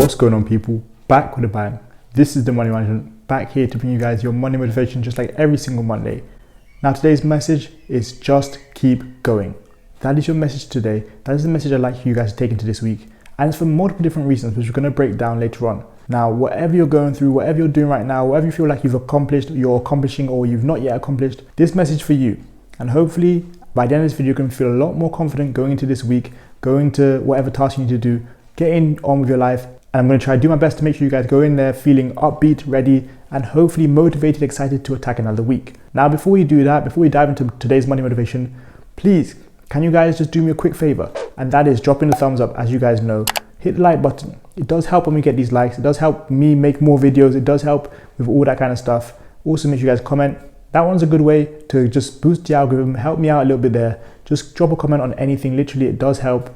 What's going on, people? Back with a bang. This is the Money Management, back here to bring you guys your money motivation just like every single Monday. Now today's message is just keep going. That is your message today. That is the message I'd like you guys to take into this week. And it's for multiple different reasons, which we're going to break down later on. Now, whatever you're going through, whatever you're doing right now, whatever you feel like you've accomplished, you're accomplishing, or you've not yet accomplished, this message for you. And hopefully by the end of this video, you're going to feel a lot more confident going into this week, going to whatever task you need to do, getting on with your life. And I'm going to try to do my best to make sure you guys go in there feeling upbeat, ready, and hopefully motivated, excited to attack another week. Now, before we do that, before we dive into today's money motivation, please, can you guys just do me a quick favor? And that is dropping the thumbs up. As you guys know, hit the like button. It does help when we get these likes. It does help me make more videos. It does help with all that kind of stuff. Also, make sure you guys comment. That one's a good way to just boost the algorithm, help me out a little bit there. Just drop a comment on anything. Literally, it does help.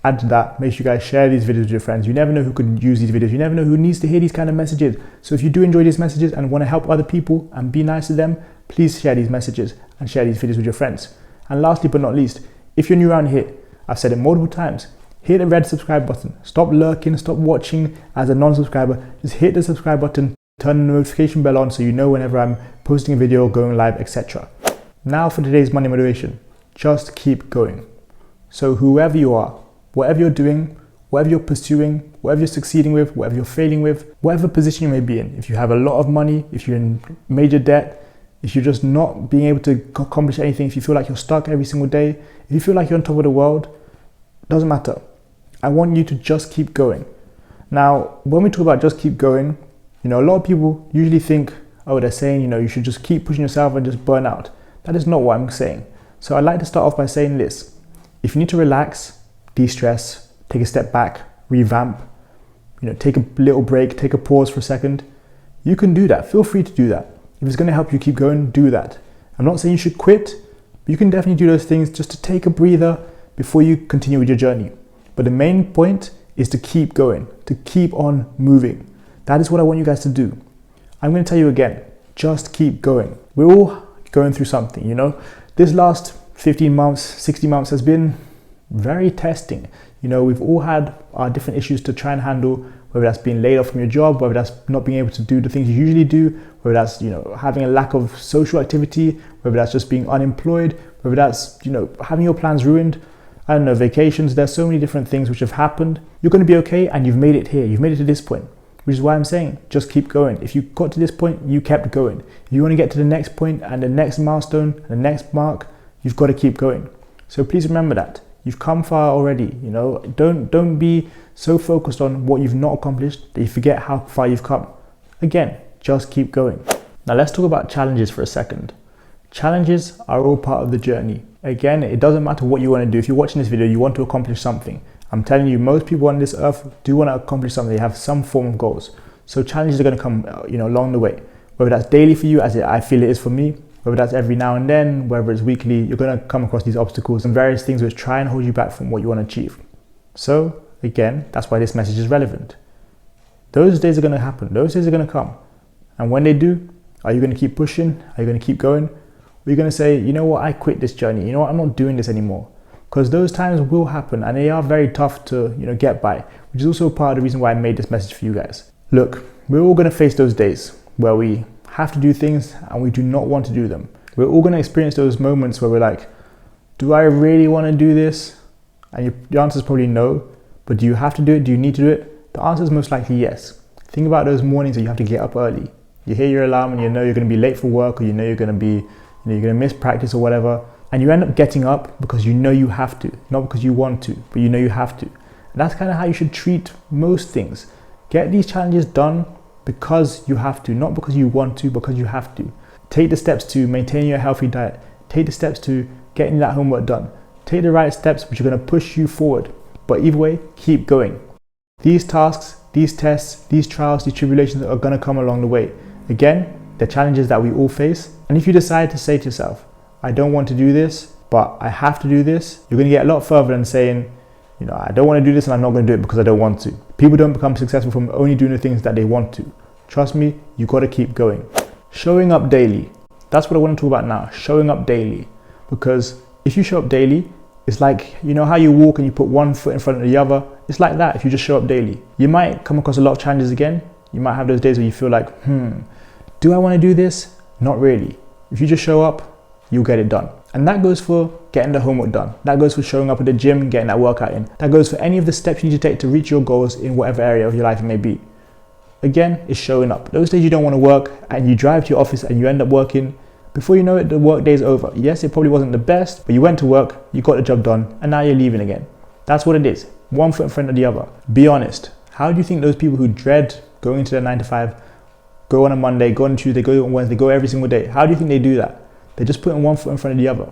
Add to that, make sure you guys share these videos with your friends. You never know who could use these videos. You never know who needs to hear these kind of messages. So if you do enjoy these messages and want to help other people and be nice to them, please share these messages and share these videos with your friends. And lastly but not least, if you're new around here, I've said it multiple times, hit the red subscribe button. Stop lurking, stop watching as a non-subscriber. Just hit the subscribe button, turn the notification bell on so you know whenever I'm posting a video, going live, etc. Now for today's money motivation, just keep going. So whoever you are, whatever you're doing, whatever you're pursuing, whatever you're succeeding with, whatever you're failing with, whatever position you may be in, if you have a lot of money, if you're in major debt, if you're just not being able to accomplish anything, if you feel like you're stuck every single day, if you feel like you're on top of the world, doesn't matter. I want you to just keep going. Now, when we talk about just keep going, a lot of people usually think, oh, they're saying, you should just keep pushing yourself and just burn out. That is not what I'm saying. So I'd like to start off by saying this. If you need to relax, de-stress, take a step back, revamp, take a little break, take a pause for a second, you can do that. Feel free to do that. If it's going to help you keep going, do that. I'm not saying you should quit, but you can definitely do those things just to take a breather before you continue with your journey. But the main point is to keep going, to keep on moving. That is what I want you guys to do. I'm going to tell you again, just keep going. We're all going through something, This last 15 months, 60 months has been very testing. We've all had our different issues to try and handle, whether that's being laid off from your job, whether that's not being able to do the things you usually do, whether that's, having a lack of social activity, whether that's just being unemployed, whether that's, having your plans ruined, I don't know, vacations. There's so many different things which have happened. You're going to be okay, and you've made it here. You've made it to this point, which is why I'm saying just keep going. If you got to this point, you kept going. If you want to get to the next point and the next milestone and the next mark, you've got to keep going. So please remember that. You've come far already, Don't be so focused on what you've not accomplished that you forget how far you've come. Again, just keep going. Now let's talk about challenges for a second. Challenges are all part of the journey. Again, it doesn't matter what you want to do. If you're watching this video, you want to accomplish something. I'm telling you, most people on this earth do want to accomplish something. They have some form of goals. So challenges are going to come, along the way. Whether that's daily for you, as I feel it is for me, whether that's every now and then, whether it's weekly, you're going to come across these obstacles and various things which try and hold you back from what you want to achieve. So again, that's why this message is relevant. Those days are going to happen. Those days are going to come. And when they do, are you going to keep pushing? Are you going to keep going? Or are you going to say, you know what, I quit this journey. You know what, I'm not doing this anymore. Because those times will happen and they are very tough to, get by, which is also part of the reason why I made this message for you guys. Look, we're all going to face those days where we have to do things and we do not want to do them. We're all going to experience those moments where we're like, do I really want to do this? And your answer is probably no, but do you have to do it? Do you need to do it? The answer is most likely yes. Think about those mornings that you have to get up early. You hear your alarm and you're going to be late for work, or you're going to be, you're going to miss practice or whatever. And you end up getting up because you have to, not because you want to, but you have to. And that's kind of how you should treat most things. Get these challenges done because you have to, not because you want to, because you have to. Take the steps to maintaining your healthy diet. Take the steps to getting that homework done. Take the right steps which are going to push you forward. But either way, keep going. These tasks, these tests, these trials, these tribulations are going to come along the way. Again, they're challenges that we all face. And if you decide to say to yourself, I don't want to do this, but I have to do this, you're going to get a lot further than saying, I don't want to do this and I'm not going to do it because I don't want to. People don't become successful from only doing the things that they want to. Trust me, you got to keep going. Showing up daily. That's what I want to talk about now. Showing up daily. Because if you show up daily, it's like, how you walk and you put one foot in front of the other It's like that if you just show up daily. You might come across a lot of challenges again. You might have those days where you feel like, do I want to do this? Not really. If you just show up, you'll get it done. And that goes for getting the homework done. That goes for showing up at the gym, getting that workout in. That goes for any of the steps you need to take to reach your goals in whatever area of your life it may be. Again, it's showing up. Those days you don't want to work and you drive to your office and you end up working, before you know it, the work day is over. Yes, it probably wasn't the best, but you went to work, you got the job done, and now you're leaving again. That's what it is. One foot in front of the other. Be honest. How do you think those people who dread going into their 9 to 5, go on a Monday, go on a Tuesday, go on Wednesday, go every single day? How do you think they do that? They're just putting one foot in front of the other.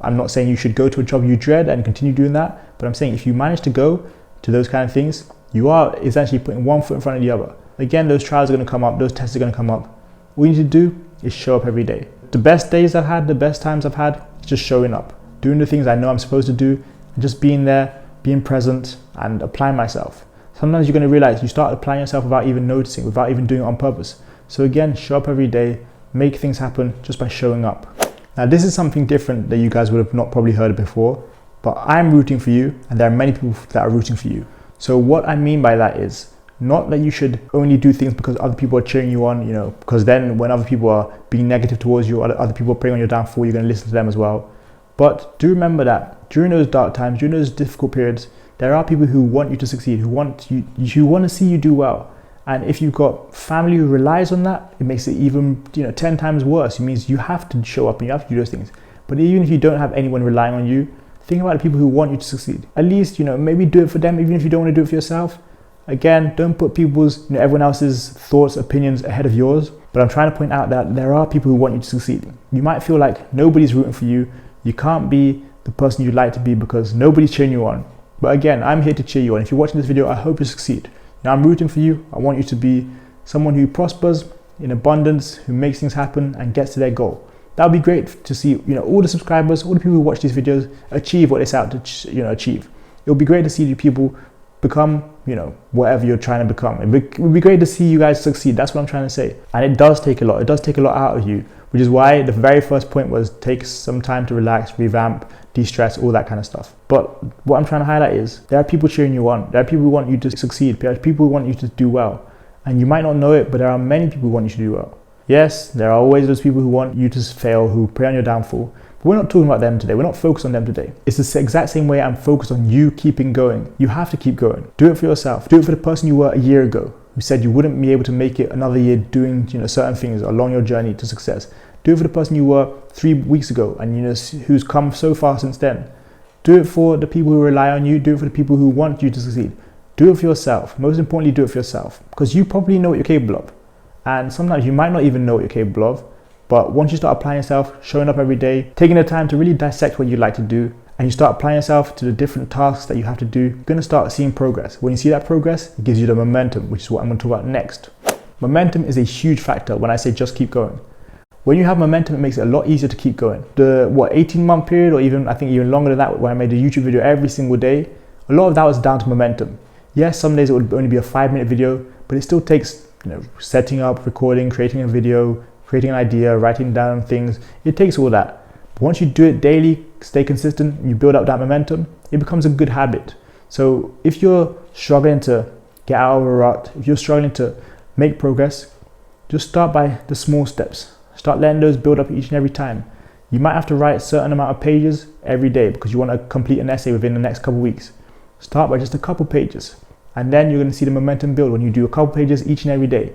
I'm not saying you should go to a job you dread and continue doing that, but I'm saying if you manage to go to those kind of things, you are essentially putting one foot in front of the other. Again, those trials are going to come up, those tests are going to come up. All you need to do is show up every day. The best days I've had, the best times I've had, is just showing up, doing the things I know I'm supposed to do, and just being there, being present, and applying myself. Sometimes you're going to realize you start applying yourself without even noticing, without even doing it on purpose. So again, show up every day, make things happen just by showing up. Now, this is something different that you guys would have not probably heard before, but I'm rooting for you, and there are many people that are rooting for you. So what I mean by that is, not that you should only do things because other people are cheering you on, because then when other people are being negative towards you, other people are preying on your downfall, you're going to listen to them as well. But do remember that during those dark times, during those difficult periods, there are people who want you to succeed, who want to see you do well. And if you've got family who relies on that, it makes it even 10 times worse. It means you have to show up and you have to do those things. But even if you don't have anyone relying on you, think about the people who want you to succeed. At least, maybe do it for them, even if you don't want to do it for yourself. Again, don't put everyone else's thoughts, opinions ahead of yours. But I'm trying to point out that there are people who want you to succeed. You might feel like nobody's rooting for you. You can't be the person you'd like to be because nobody's cheering you on. But again, I'm here to cheer you on. If you're watching this video, I hope you succeed. I'm rooting for you. I want you to be someone who prospers in abundance, who makes things happen and gets to their goal. That would be great to see, all the subscribers, all the people who watch these videos achieve what they set out to, achieve. It would be great to see you people become, whatever you're trying to become. It would be great to see you guys succeed. That's what I'm trying to say. And it does take a lot. It does take a lot out of you, which is why the very first point was take some time to relax, revamp, de-stress, all that kind of stuff. But what I'm trying to highlight is there are people cheering you on. There are people who want you to succeed. There are people who want you to do well. And you might not know it, but there are many people who want you to do well. Yes, there are always those people who want you to fail, who prey on your downfall. But we're not talking about them today. We're not focused on them today. It's the exact same way I'm focused on you keeping going. You have to keep going. Do it for yourself. Do it for the person you were a year ago, who said you wouldn't be able to make it another year doing certain things along your journey to success. Do it for the person you were 3 weeks ago and who's come so far since then. Do it for the people who rely on you. Do it for the people who want you to succeed. Do it for yourself. Most importantly, do it for yourself because you probably know what you're capable of. And sometimes you might not even know what you're capable of. But once you start applying yourself, showing up every day, taking the time to really dissect what you like to do, and you start applying yourself to the different tasks that you have to do, you're going to start seeing progress. When you see that progress, it gives you the momentum, which is what I'm going to talk about next. Momentum is a huge factor when I say just keep going. When you have momentum, it makes it a lot easier to keep going. The 18-month period, or even longer than that, when I made a YouTube video every single day, a lot of that was down to momentum. Yes, some days it would only be a 5-minute video, but it still takes setting up, recording, creating a video, creating an idea, writing down things. It takes all that. But once you do it daily, stay consistent, you build up that momentum, it becomes a good habit. So if you're struggling to get out of a rut, if you're struggling to make progress, just start by the small steps. Start letting those build up each and every time. You might have to write a certain amount of pages every day because you want to complete an essay within the next couple of weeks. Start by just a couple pages, and then you're going to see the momentum build when you do a couple pages each and every day.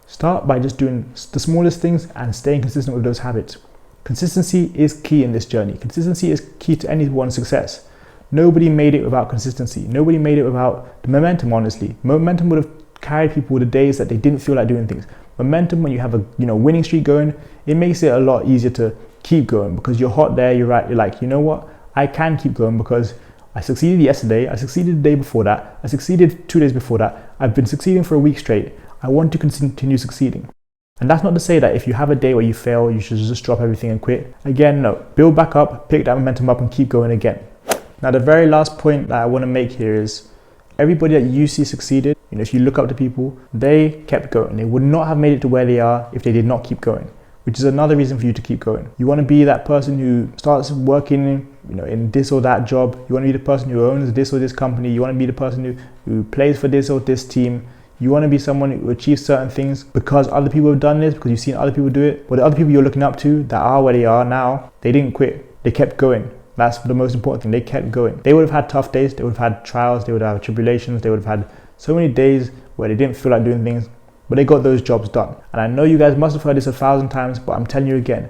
Start by just doing the smallest things and staying consistent with those habits. Consistency is key in this journey. Consistency is key to anyone's success. Nobody made it without consistency. Nobody made it without the momentum, honestly. Momentum would have carried people the days that they didn't feel like doing things. Momentum, when you have a winning streak going, it makes it a lot easier to keep going because you're hot there, you're right, you're like, you know what, I can keep going because I succeeded yesterday, I succeeded the day before that, I succeeded 2 days before that, I've been succeeding for a week straight, I want to continue succeeding. And that's not to say that if you have a day where you fail, you should just drop everything and quit. Again, no, build back up, pick that momentum up and keep going again. Now the very last point that I want to make here is everybody that you see succeeded, if you look up to people, they kept going. They would not have made it to where they are if they did not keep going. which is another reason for you to keep going. You want to be that person who starts working, in this or that job. You want to be the person who owns this or this company. You want to be the person who plays for this or this team. You want to be someone who achieves certain things because other people have done this, because you've seen other people do it. But the other people you're looking up to that are where they are now, they didn't quit. They kept going. That's the most important thing. They kept going. They would have had tough days. They would have had trials. They would have tribulations. They would have had so many days where they didn't feel like doing things, but they got those jobs done. And I know you guys must have heard this 1,000 times, but I'm telling you again,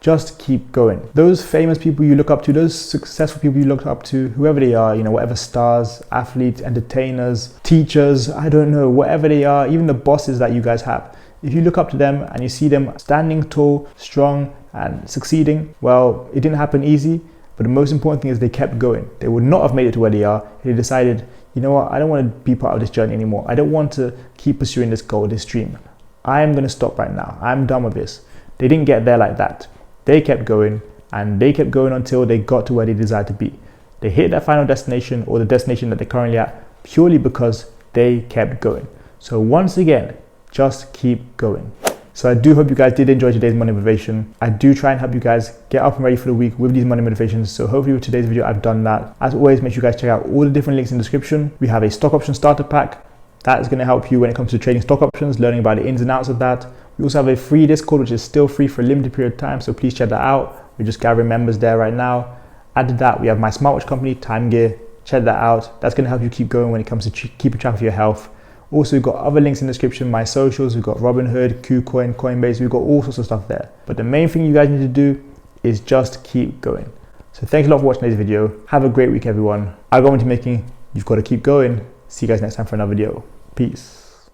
just keep going. Those famous people you look up to, those successful people you look up to, whoever they are, whatever stars, athletes, entertainers, teachers, I don't know, whatever they are, even the bosses that you guys have. If you look up to them and you see them standing tall, strong, and succeeding, well, it didn't happen easy, but the most important thing is they kept going. They would not have made it to where they are if they decided, you know what, I don't want to be part of this journey anymore. I don't want to keep pursuing this goal, this dream. I am going to stop right now. I'm done with this. They didn't get there like that. They kept going, and they kept going until they got to where they desired to be. They hit that final destination, or the destination that they're currently at, purely because they kept going. So once again, just keep going. So I do hope you guys did enjoy today's money motivation. I do try and help you guys get up and ready for the week with these money motivations. So hopefully with today's video, I've done that. As always, make sure you guys check out all the different links in the description. We have a stock option starter pack. That is going to help you when it comes to trading stock options, learning about the ins and outs of that. We also have a free Discord, which is still free for a limited period of time. So please check that out. We're just gathering members there right now. Added that, we have my smartwatch company, Time Gear. Check that out. That's going to help you keep going when it comes to keeping track of your health. Also, we've got other links in the description, my socials, we've got Robinhood, KuCoin, Coinbase, we've got all sorts of stuff there. But the main thing you guys need to do is just keep going. So thanks a lot for watching today's video. Have a great week, everyone. I got into making, you've got to keep going. See you guys next time for another video. Peace.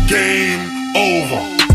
Game over.